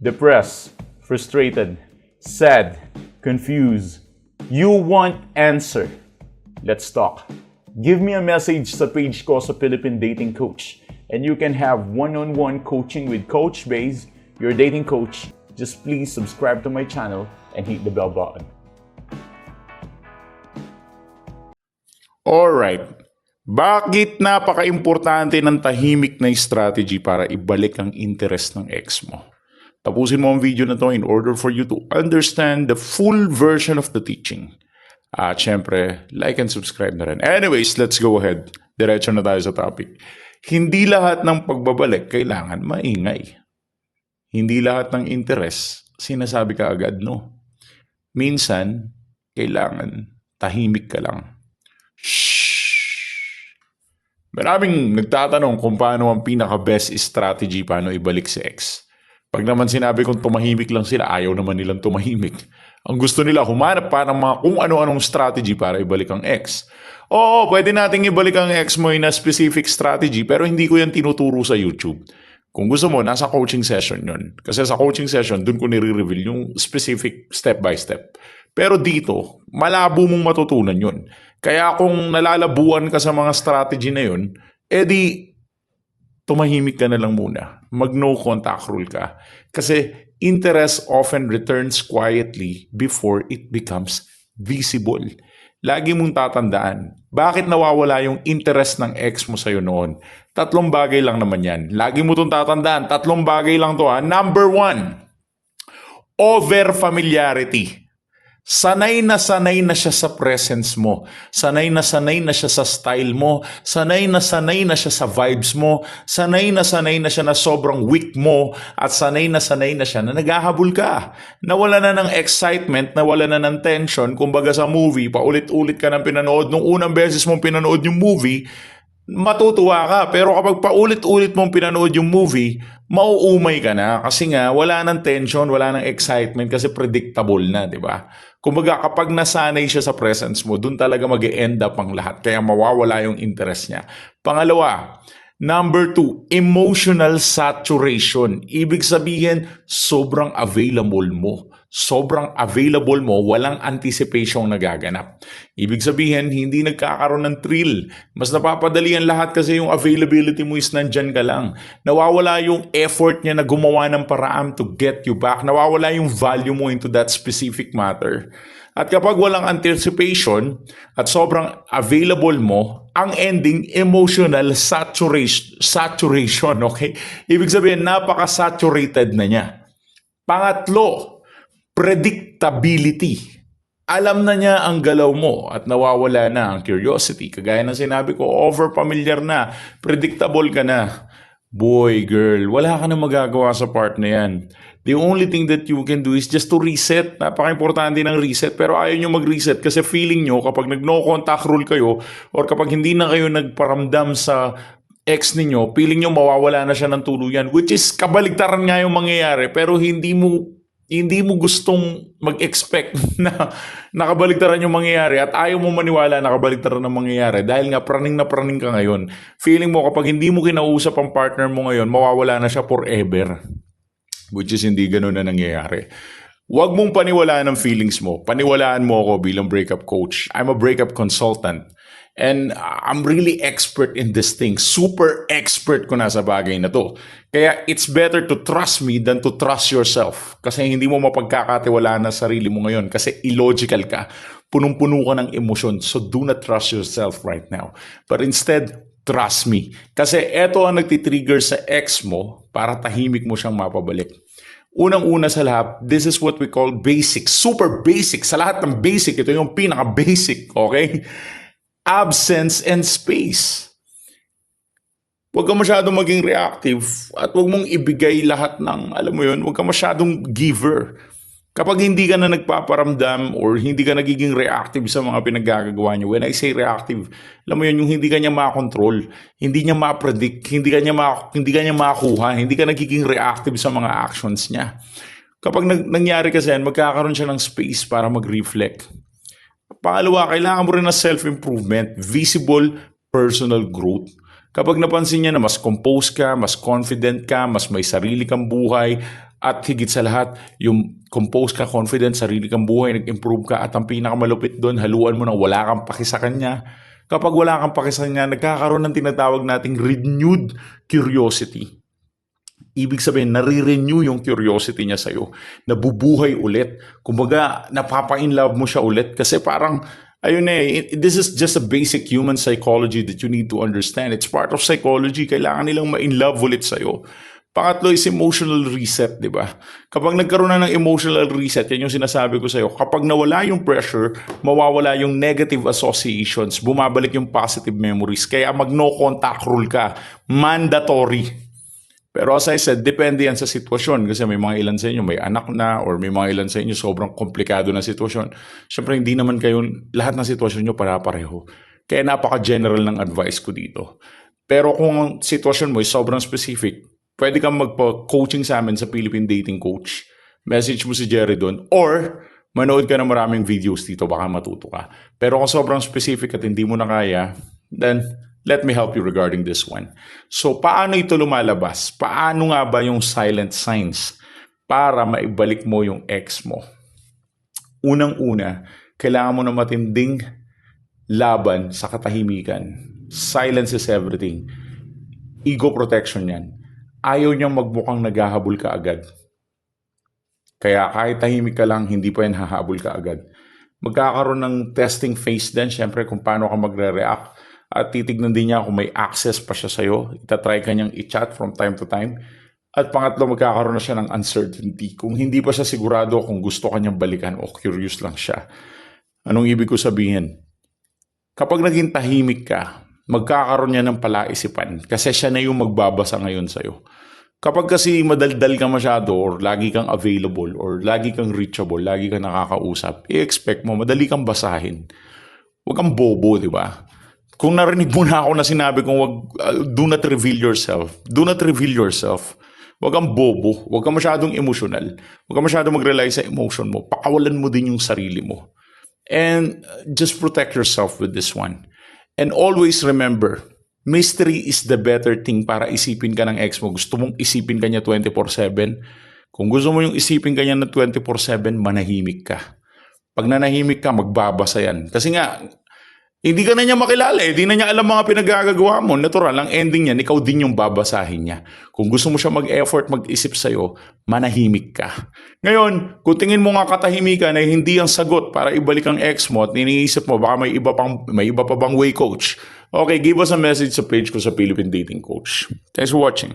depressed, frustrated, sad, confused. You want answer. Let's talk. Give me a message sa page ko sa Philippine Dating Coach and you can have one-on-one coaching with Coach Baze, your dating coach. Just please subscribe to my channel and hit the bell button. Alright, bakit napaka-importante ng tahimik na strategy para ibalik ang interest ng ex mo? Tapusin mo ang video na to in order for you to understand the full version of the teaching. At syempre, like and subscribe na rin. Anyways, let's go ahead. Diretso na tayo sa topic. Hindi lahat ng pagbabalik kailangan maingay. Hindi lahat ng interest sinasabi ka agad, no? Minsan, kailangan tahimik ka lang. Maraming nagtatanong kung paano ang pinaka-best strategy paano ibalik si ex. Pag naman sinabi kong tumahimik lang sila, ayaw naman nilang tumahimik. Ang gusto nila, humanap pa ng mga kung ano-anong strategy para ibalik ang ex. Oo, pwede nating ibalik ang ex mo in a specific strategy, pero hindi ko yan tinuturo sa YouTube. Kung gusto mo, nasa coaching session yun. Kasi sa coaching session, dun ko nire-reveal yung specific step by step. Pero dito, malabo mong matutunan yun. Kaya kung nalalabuan ka sa mga strategy na yun, edi tumahimik ka na lang muna. Mag-no contact rule ka. Kasi interest often returns quietly before it becomes visible. Lagi mong tatandaan, bakit nawawala yung interest ng ex mo sa'yo noon? 3 bagay lang naman yan. Lagi mo itong tatandaan, 3 bagay lang to. Number 1, over-familiarity. Sanay na siya sa presence mo. Sanay na siya sa style mo. Sanay na siya sa vibes mo. Sanay na siya na sobrang weak mo. At sanay na siya na naghahabol ka. Nawala na ng excitement, nawala na ng tension. Kumbaga sa movie, paulit-ulit ka ng pinanood. Nung unang beses mong pinanood yung movie, matutuwa ka. Pero kapag paulit-ulit mong pinanood yung movie, mauumay ka na. Kasi nga, wala ng tension, wala ng excitement kasi predictable na, di ba? Kumbaga, kapag nasanay siya sa presence mo, dun talaga mag-e-end up ang lahat. Kaya mawawala yung interest niya. Pangalawa, number 2, emotional saturation. Ibig sabihin, sobrang available mo. Walang anticipation na gaganap. Ibig sabihin, hindi nagkakaroon ng thrill. Mas napapadali ang lahat kasi yung availability mo is nandyan ka lang. Nawawala yung effort niya na gumawa ng paraan to get you back. Nawawala yung value mo into that specific matter. At kapag walang anticipation at sobrang available mo, ang ending, emotional saturation, okay? Ibig sabihin, napaka-saturated na niya. Pangatlo, predictability. Alam na niya ang galaw mo at nawawala na ang curiosity. Kagaya ng sinabi ko, over-familiar na, predictable ka na. Boy, girl, wala ka na magagawa sa part na yan. The only thing that you can do is just to reset. Napaka-importante ng reset, pero ayaw nyo mag-reset kasi feeling nyo kapag nag-no contact rule kayo or kapag hindi na kayo nagparamdam sa ex ninyo, feeling nyo mawawala na siya ng tuluyan, which is kabaligtaran nga yung mangyayari, pero hindi mo gustong mag-expect na nakabaligtaran yung mangyayari at ayaw mo maniwala na nakabaligtaran ng mangyayari dahil nga praning na praning ka ngayon. Feeling mo kapag hindi mo kinausap ang partner mo ngayon, mawawala na siya forever. Which is hindi ganun na nangyayari. Huwag mong paniwalaan ang feelings mo. Paniwalaan mo ako bilang breakup coach. I'm a breakup consultant. And I'm really expert in this thing. Super expert ko na sa bagay na to. Kaya it's better to trust me than to trust yourself. Kasi hindi mo mapagkakatiwalaan na sarili mo ngayon. Kasi illogical ka. Punong-puno ka ng emosyon. So do not trust yourself right now. But instead, trust me. Kasi eto ang nagtitrigger sa ex mo para tahimik mo siyang mapabalik. Unang-una sa lahat, this is what we call basic. Super basic. Sa lahat ng basic, ito yung pinaka-basic. Okay? Absence and space. Huwag ka masyadong maging reactive at huwag mong ibigay lahat ng, alam mo yun, huwag ka masyadong giver. Kapag hindi ka na nagpaparamdam or hindi ka nagiging reactive sa mga pinaggagawa niyo, when I say reactive, alam mo yun, yung hindi ka niya makontrol, hindi niya ma-predict, hindi ka niya makuha, hindi ka nagiging reactive sa mga actions niya. Kapag nangyari kasi yan, magkakaroon siya ng space para mag-reflect. Pangalawa, kailangan mo rin ng self-improvement, visible personal growth. Kapag napansin niya na mas composed ka, mas confident ka, mas may sarili kang buhay, At higit sa lahat, yung compose ka, confident, sarili kang buhay, nag-improve ka, at ang pinakamalupit doon, haluan mo na wala kang paki sa kanya. Kapag wala kang paki sa kanya, nagkakaroon ng tinatawag nating renewed curiosity. Ibig sabihin, nare-renew yung curiosity niya sa'yo. Nabubuhay ulit. Kumbaga, napapa-inlove mo siya ulit. Kasi parang, ayun this is just a basic human psychology that you need to understand. It's part of psychology. Kailangan nilang ma-inlove ulit sa'yo. Pangatlo is emotional reset, di ba? Kapag nagkaroon na ng emotional reset, yan yung sinasabi ko sa'yo. Kapag nawala yung pressure, mawawala yung negative associations, bumabalik yung positive memories. Kaya mag-no contact rule ka. Mandatory. Pero as I said, depende yan sa sitwasyon. Kasi may mga ilan sa inyo may anak na or may mga ilan sa inyo sobrang komplikado na sitwasyon. Siyempre, hindi naman kayo, lahat ng sitwasyon nyo para-pareho. Kaya napaka-general ng advice ko dito. Pero kung ang sitwasyon mo is sobrang specific, pwede kang magpa-coaching sa amin sa Philippine Dating Coach. Message mo si Jerry doon. Or, manood ka ng maraming videos dito, baka matuto ka. Pero kung sobrang specific at hindi mo na kaya, then let me help you regarding this one. So, paano ito lumalabas? Paano nga ba yung silent signs para maibalik mo yung ex mo? Unang-una, kailangan mo na matinding laban sa katahimikan. Silence is everything. Ego protection yan. Ayaw niyang magmukhang naghahabol ka agad. Kaya kahit tahimik ka lang, hindi pa yan hahabol ka agad. Magkakaroon ng testing phase din, syempre, kung paano ka magre-react. At titignan din niya kung may access pa siya sa'yo. Itatry ka niyang i-chat from time to time. At pangatlo, magkakaroon na siya ng uncertainty. Kung hindi pa siya sigurado kung gusto ka niyang balikan o curious lang siya. Anong ibig ko sabihin? Kapag naging tahimik ka, magkakaroon niya ng palaisipan. Kasi siya na yung magbabasa ngayon sa'yo. Kapag kasi madaldal ka masyado or lagi kang available or lagi kang reachable, lagi kang nakakausap, i-expect mo, madali kang basahin. Huwag kang bobo, di ba? Kung narinig mo na ako na sinabi kong do not reveal yourself. Do not reveal yourself. Huwag kang bobo. Huwag kang masyadong emotional. Huwag kang masyadong mag-rely sa emotion mo. Pakawalan mo din yung sarili mo. And just protect yourself with this one. And always remember, mystery is the better thing para isipin ka ng ex mo. Gusto mong isipin ka niya 24/7? Kung gusto mo yung isipin ka niya na 24/7, manahimik ka. Pag nanahimik ka, magbabasa yan. Kasi nga, hindi ka na niya makilala eh. Hindi na niya alam mga pinagagagawa mo. Natural, ang ending niyan, ikaw din yung babasahin niya. Kung gusto mo siya mag-effort, mag-isip sa'yo, manahimik ka. Ngayon, kung tingin mo nga katahimikan ay hindi ang sagot para ibalik ang ex mo at iniisip mo, baka may iba pa bang way, coach? Okay, give us a message sa page ko sa Philippine Dating Coach. Thanks for watching.